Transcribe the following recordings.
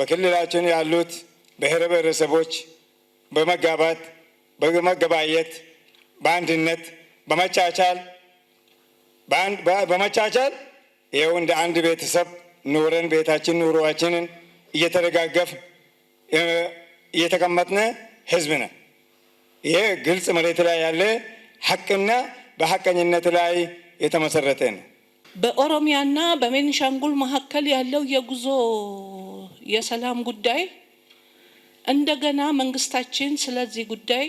በክልላችን ያሉት ብሔር ብሔረሰቦች በመጋባት በመገባየት በአንድነት በመቻቻል ይኸው እንደ አንድ ቤተሰብ ኑረን ቤታችን ኑሮአችንን እየተደጋገፍ እየተቀመጥነ ህዝብ ነን። ይሄ ግልጽ መሬት ላይ ያለ ሐቅና በሐቀኝነት ላይ የተመሰረተ ነው። በኦሮሚያና በቤኒሻንጉል መካከል ያለው የጉዞ የሰላም ጉዳይ እንደገና መንግስታችን ስለዚህ ጉዳይ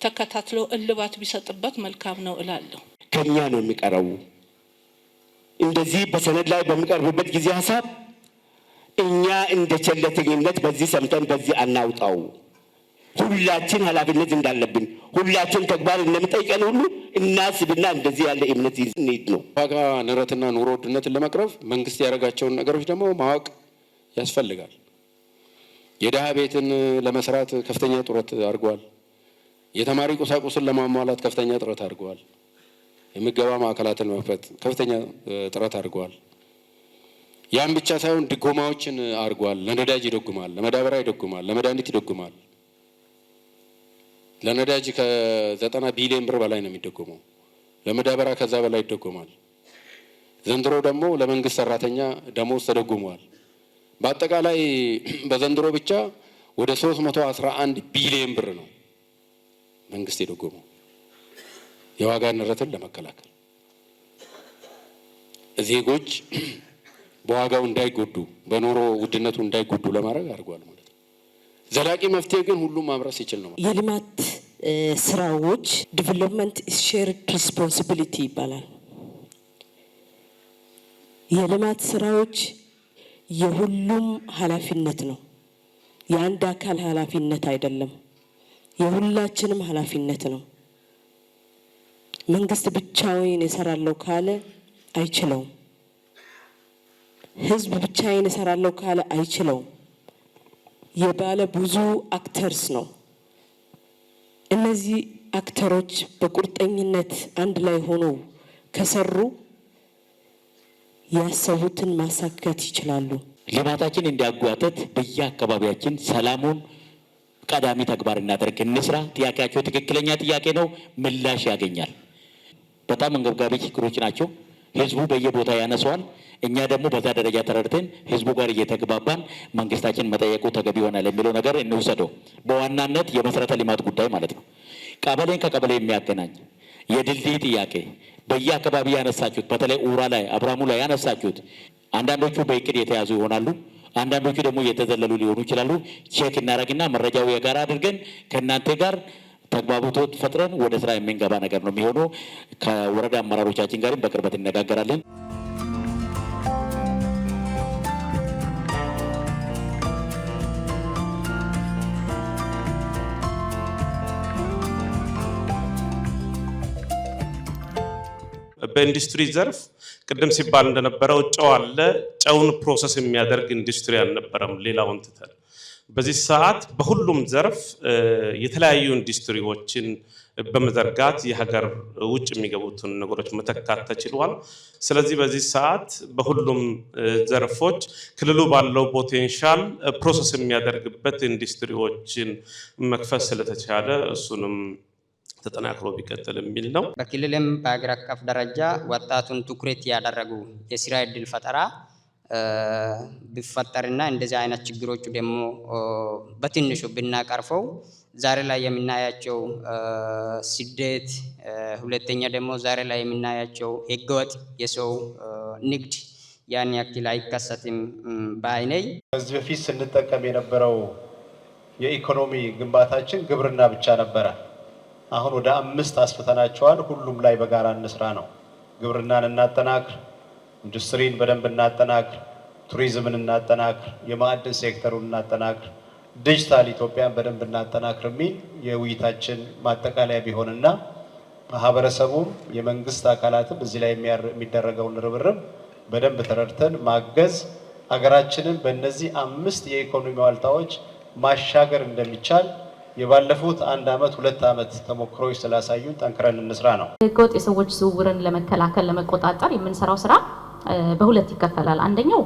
ተከታትሎ እልባት ቢሰጥበት መልካም ነው እላለሁ። ከኛ ነው የሚቀረው። እንደዚህ በሰነድ ላይ በሚቀርብበት ጊዜ ሀሳብ እኛ እንደ ቸለተኝነት በዚህ ሰምተን በዚህ አናውጣው። ሁላችን ኃላፊነት እንዳለብን ሁላችን ተግባር እንደምጠይቀን ሁሉ እናስብና እንደዚህ ያለ እምነት ይዘን ነው። ዋጋ ንረትና ኑሮ ውድነትን ለመቅረፍ መንግስት ያደረጋቸውን ነገሮች ደግሞ ማወቅ ያስፈልጋል። የደሃ ቤትን ለመስራት ከፍተኛ ጥረት አድርጓል። የተማሪ ቁሳቁስን ለማሟላት ከፍተኛ ጥረት አድርጓል። የምገባ ማዕከላትን ለመክፈት ከፍተኛ ጥረት አድርጓል። ያን ብቻ ሳይሆን ድጎማዎችን አድርጓል። ለነዳጅ ይደጉማል፣ ለመዳበሪያ ይደጉማል፣ ለመድኃኒት ይደጉማል። ለነዳጅ ከ90 ቢሊዮን ብር በላይ ነው የሚደጎመው። ለመዳበሪያ ከዛ በላይ ይደጎማል። ዘንድሮ ደግሞ ለመንግስት ሰራተኛ ደሞዝ ተደጉሟል። በአጠቃላይ በዘንድሮ ብቻ ወደ 311 ቢሊዮን ብር ነው መንግስት የደጎመው የዋጋ ንረትን ለመከላከል ዜጎች በዋጋው እንዳይጎዱ በኑሮ ውድነቱ እንዳይጎዱ ለማድረግ አድርጓል ማለት ነው። ዘላቂ መፍትሄ ግን ሁሉም ማምረስ ይችል ነው። የልማት ስራዎች ዲቨሎፕመንት ሼርድ ሪስፖንሲቢሊቲ ይባላል። የልማት ስራዎች የሁሉም ኃላፊነት ነው። የአንድ አካል ኃላፊነት አይደለም፣ የሁላችንም ኃላፊነት ነው። መንግስት ብቻውን ይሰራለው ካለ አይችለውም። ህዝብ ብቻውን ይሰራለው ካለ አይችለውም። የባለ ብዙ አክተርስ ነው። እነዚህ አክተሮች በቁርጠኝነት አንድ ላይ ሆነው ከሰሩ ያሰቡትን ማሳካት ይችላሉ። ልማታችን እንዲያጓተት በየአካባቢያችን ሰላሙን ቀዳሚ ተግባር እናደርግ፣ እንስራ። ጥያቄያቸው ትክክለኛ ጥያቄ ነው፣ ምላሽ ያገኛል። በጣም አንገብጋቢ ችግሮች ናቸው። ህዝቡ በየቦታ ያነሷል። እኛ ደግሞ በዛ ደረጃ ተረድተን ህዝቡ ጋር እየተግባባን መንግስታችን መጠየቁ ተገቢ ይሆናል የሚለው ነገር እንውሰደው። በዋናነት የመሰረተ ልማት ጉዳይ ማለት ነው። ቀበሌን ከቀበሌ የሚያገናኝ የድልድይ ጥያቄ በየአካባቢ ያነሳችሁት፣ በተለይ ኡራ ላይ አብራሙ ላይ ያነሳችሁት አንዳንዶቹ በእቅድ የተያዙ ይሆናሉ፣ አንዳንዶቹ ደግሞ የተዘለሉ ሊሆኑ ይችላሉ። ቼክ እናደርግና መረጃው የጋራ አድርገን ከእናንተ ጋር ተግባቦት ፈጥረን ወደ ስራ የምንገባ ነገር ነው የሚሆነው። ከወረዳ አመራሮቻችን ጋርም በቅርበት እንነጋገራለን። በኢንዱስትሪ ዘርፍ ቅድም ሲባል እንደነበረው ጨው አለ። ጨውን ፕሮሰስ የሚያደርግ ኢንዱስትሪ አልነበረም። ሌላውን ትተን በዚህ ሰዓት በሁሉም ዘርፍ የተለያዩ ኢንዱስትሪዎችን በመዘርጋት የሀገር ውጭ የሚገቡትን ነገሮች መተካት ተችሏል። ስለዚህ በዚህ ሰዓት በሁሉም ዘርፎች ክልሉ ባለው ፖቴንሻል ፕሮሰስ የሚያደርግበት ኢንዱስትሪዎችን መክፈት ስለተቻለ እሱንም ተጠናክሮ ቢቀጥል የሚል ነው። በክልልም በአገር አቀፍ ደረጃ ወጣቱን ትኩረት ያደረጉ የስራ ዕድል ፈጠራ ቢፈጠርና እንደዚህ አይነት ችግሮቹ ደግሞ በትንሹ ብናቀርፈው ዛሬ ላይ የምናያቸው ስደት፣ ሁለተኛ ደግሞ ዛሬ ላይ የምናያቸው ህገወጥ የሰው ንግድ ያን ያክል አይከሰትም ባይነይ። ከዚህ በፊት ስንጠቀም የነበረው የኢኮኖሚ ግንባታችን ግብርና ብቻ ነበረ። አሁን ወደ 5 አስፍተናቸዋል። ሁሉም ላይ በጋራ እንስራ ነው። ግብርናን እናጠናክር፣ ኢንዱስትሪን በደንብ እናጠናክር፣ ቱሪዝምን እናጠናክር፣ የማዕድን ሴክተሩን እናጠናክር፣ ዲጂታል ኢትዮጵያን በደንብ እናጠናክር የሚል የውይይታችን ማጠቃለያ ቢሆንና ማህበረሰቡም የመንግስት አካላትም እዚህ ላይ የሚደረገውን ርብርብ በደንብ ተረድተን ማገዝ ሀገራችንን በእነዚህ 5 የኢኮኖሚ ዋልታዎች ማሻገር እንደሚቻል የባለፉት 1 ዓመት 2 ዓመት ተሞክሮች ስላሳዩ ጠንክረን እንስራ ነው። ህገወጥ የሰዎች ዝውውርን ለመከላከል ለመቆጣጠር የምንሰራው ስራ በሁለት ይከፈላል። አንደኛው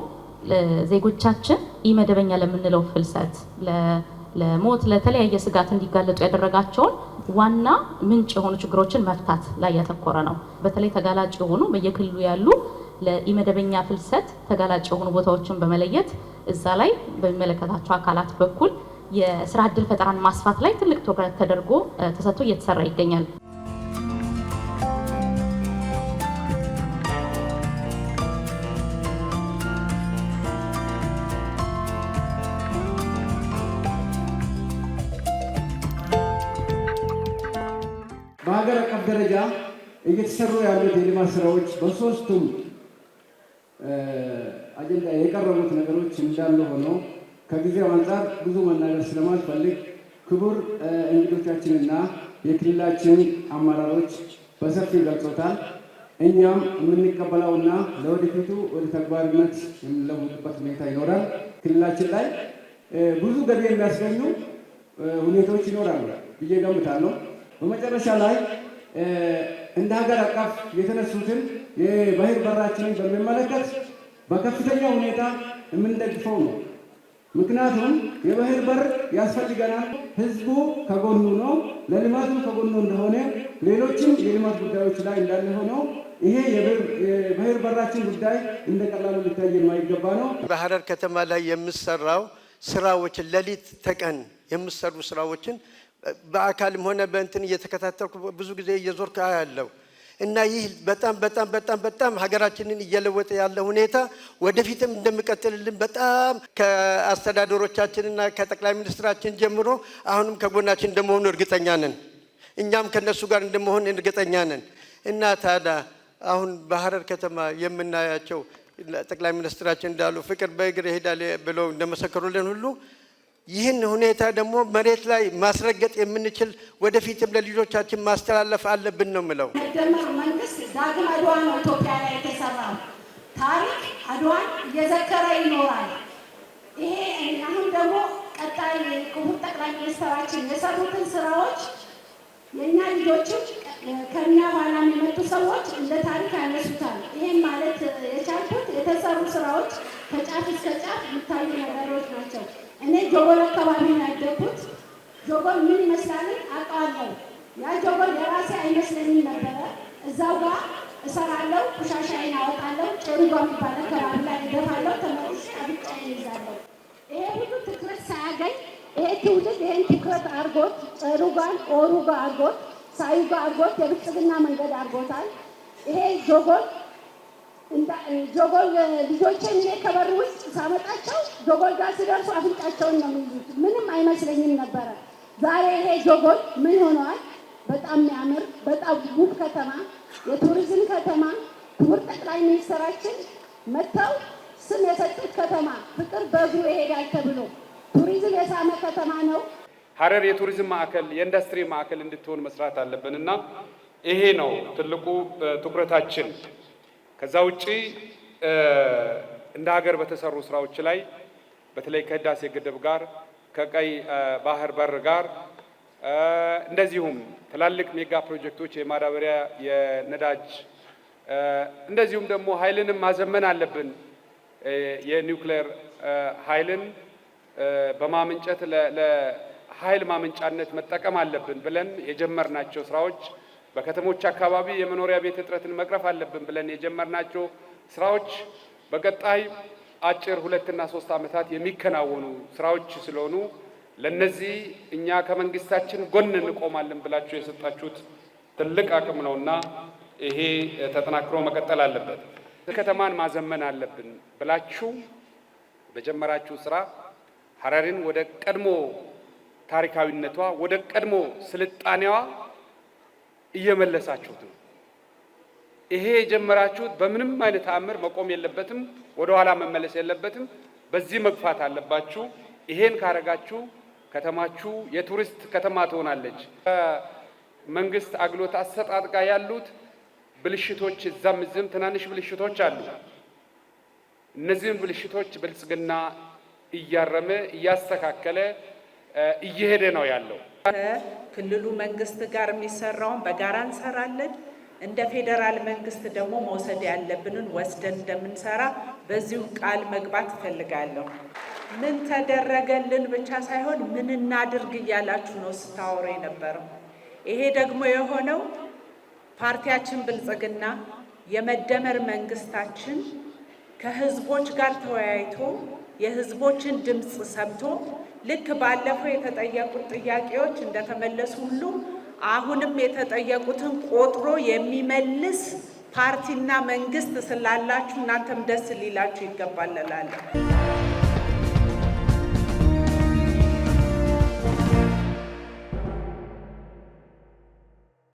ዜጎቻችን ኢመደበኛ ለምንለው ፍልሰት ለሞት ለተለያየ ስጋት እንዲጋለጡ ያደረጋቸውን ዋና ምንጭ የሆኑ ችግሮችን መፍታት ላይ ያተኮረ ነው። በተለይ ተጋላጭ የሆኑ በየክልሉ ያሉ ለኢመደበኛ ፍልሰት ተጋላጭ የሆኑ ቦታዎችን በመለየት እዛ ላይ በሚመለከታቸው አካላት በኩል የስራ ዕድል ፈጠራን ማስፋት ላይ ትልቅ ትኩረት ተደርጎ ተሰጥቶ እየተሰራ ይገኛል። በሀገር አቀፍ ደረጃ እየተሰሩ ያሉት የልማት ስራዎች በሶስቱም አጀንዳ የቀረቡት ነገሮች እንዳሉ ሆነው ከጊዜው አንጻር ብዙ መናገር ስለማልፈልግ ክቡር እንግዶቻችንና የክልላችን አመራሮች በሰፊው ገልጾታል። እኛም የምንቀበለውና ለወደፊቱ ወደ ተግባርነት የምንለውጥበት ሁኔታ ይኖራል። ክልላችን ላይ ብዙ ገቢ የሚያስገኙ ሁኔታዎች ይኖራሉ ብዬ ገምታለሁ። በመጨረሻ ላይ እንደ ሀገር አቀፍ የተነሱትን የባህር በራችንን በሚመለከት በከፍተኛ ሁኔታ የምንደግፈው ነው። ምክንያቱም የባህር በር ያስፈልገናል። ህዝቡ ከጎኑ ነው፣ ለልማቱ ከጎኑ እንደሆነ ሌሎችም የልማት ጉዳዮች ላይ እንዳለ ሆነው ይሄ የባህር በራችን ጉዳይ እንደ ቀላሉ ሊታይ የማይገባ ነው። በሐረር ከተማ ላይ የምሰራው ስራዎችን ሌሊት ተቀን የምሰሩ ስራዎችን በአካልም ሆነ በእንትን እየተከታተልኩ ብዙ ጊዜ እየዞርኩ ያለው እና ይህ በጣም ሀገራችንን እየለወጠ ያለ ሁኔታ ወደፊትም እንደሚቀጥልልን በጣም ከአስተዳደሮቻችንና ከጠቅላይ ሚኒስትራችን ጀምሮ አሁንም ከጎናችን እንደመሆኑ እርግጠኛ ነን። እኛም ከነሱ ጋር እንደመሆን እርግጠኛ ነን እና ታዲያ አሁን በሐረር ከተማ የምናያቸው ጠቅላይ ሚኒስትራችን እንዳሉ ፍቅር በእግር ይሄዳል ብለው እንደመሰከሩልን ሁሉ ይህን ሁኔታ ደግሞ መሬት ላይ ማስረገጥ የምንችል ወደፊትም ለልጆቻችን ማስተላለፍ አለብን ነው የምለው። መደመር መንግስት ዳግም አድዋ ነው ኢትዮጵያ ላይ የተሰራው ታሪክ አድዋን እየዘከረ ይኖራል። ይሄ አሁን ደግሞ ቀጣይ ክቡር ጠቅላይ ሚኒስትራችን የሰሩትን ስራዎች የእኛ ልጆችም ከኛ ኋላ የሚመጡ ሰዎች እንደ ታሪክ ያነሱታል። ይህን ማለት የቻልኩት የተሰሩ ስራዎች ከጫፍ እስከ ጫፍ የሚታዩ ነገሮች ናቸው። እኔ ጆጎል አካባቢ ነው ያደግኩት። ጆጎል ምን ይመስላል አውቃለሁ። ያ ጆጎል የራሴ አይመስለኝም ነበረ። እዛው ጋር እሰራለሁ፣ ቆሻሻዬን አወጣለሁ፣ ጨሩጋ የሚባል አካባቢ ላይ እደፋለሁ፣ ተመልሼ አብጫዬን ይዛለሁ። ይሄ ሁሉ ትኩረት ሳያገኝ ይሄ ትውልድ ይሄን ትኩረት አድርጎት ጨሩጋን ኦሩጋ አድርጎት ሳዩጋ አድርጎት የብልጽግና መንገድ አድርጎታል። ይሄ ጆጎል ልጆቼን እኔ ከበር ውስጥ ሳመጣቸው ጆጎል ጋር ሲደርሱ አፍንጫቸውን ነው የሚይዙት። ምንም አይመስለኝም ነበረ። ዛሬ ይሄ ጆጎል ምን ሆነዋል? በጣም የሚያምር በጣም ውብ ከተማ፣ የቱሪዝም ከተማ፣ ክቡር ጠቅላይ ሚኒስትራችን መጥተው ስም የሰጡት ከተማ ፍቅር በእግሩ ይሄዳል ተብሎ ቱሪዝም የሳመ ከተማ ነው። ሐረር የቱሪዝም ማዕከል የኢንዱስትሪ ማዕከል እንድትሆን መስራት አለብን እና ይሄ ነው ትልቁ ትኩረታችን። ከዛ ውጪ እንደ ሀገር በተሰሩ ስራዎች ላይ በተለይ ከህዳሴ ግድብ ጋር ከቀይ ባህር በር ጋር እንደዚሁም ትላልቅ ሜጋ ፕሮጀክቶች የማዳበሪያ የነዳጅ እንደዚሁም ደግሞ ኃይልንም ማዘመን አለብን። የኒውክሌር ኃይልን በማመንጨት ለኃይል ማመንጫነት መጠቀም አለብን ብለን የጀመርናቸው ስራዎች በከተሞች አካባቢ የመኖሪያ ቤት እጥረትን መቅረፍ አለብን ብለን የጀመርናቸው ስራዎች በቀጣይ አጭር 2 እና 3 ዓመታት የሚከናወኑ ስራዎች ስለሆኑ ለነዚህ እኛ ከመንግስታችን ጎን እንቆማለን ብላችሁ የሰጣችሁት ትልቅ አቅም ነውና ይሄ ተጠናክሮ መቀጠል አለበት። ከተማን ማዘመን አለብን ብላችሁ በጀመራችሁ ስራ ሐረርን ወደ ቀድሞ ታሪካዊነቷ ወደ ቀድሞ ስልጣኔዋ እየመለሳችሁት ነው። ይሄ የጀመራችሁት በምንም አይነት ተአምር መቆም የለበትም፣ ወደ ኋላ መመለስ የለበትም። በዚህ መግፋት አለባችሁ። ይሄን ካረጋችሁ ከተማችሁ የቱሪስት ከተማ ትሆናለች። መንግስት አግሎት አሰጣጥ ጋር ያሉት ብልሽቶች እዛም እዚህም ትናንሽ ብልሽቶች አሉ። እነዚህም ብልሽቶች ብልጽግና እያረመ እያስተካከለ እየሄደ ነው ያለው። ከክልሉ መንግስት ጋር የሚሰራውን በጋራ እንሰራለን። እንደ ፌዴራል መንግስት ደግሞ መውሰድ ያለብንን ወስደን እንደምንሰራ በዚሁ ቃል መግባት እፈልጋለሁ። ምን ተደረገልን ብቻ ሳይሆን ምን እናድርግ እያላችሁ ነው ስታወሩ የነበረው። ይሄ ደግሞ የሆነው ፓርቲያችን ብልጽግና የመደመር መንግስታችን ከህዝቦች ጋር ተወያይቶ የህዝቦችን ድምፅ ሰምቶ ልክ ባለፈው የተጠየቁት ጥያቄዎች እንደተመለሱ ሁሉ አሁንም የተጠየቁትን ቆጥሮ የሚመልስ ፓርቲና መንግስት ስላላችሁ እናንተም ደስ ሊላችሁ ይገባል እላለሁ።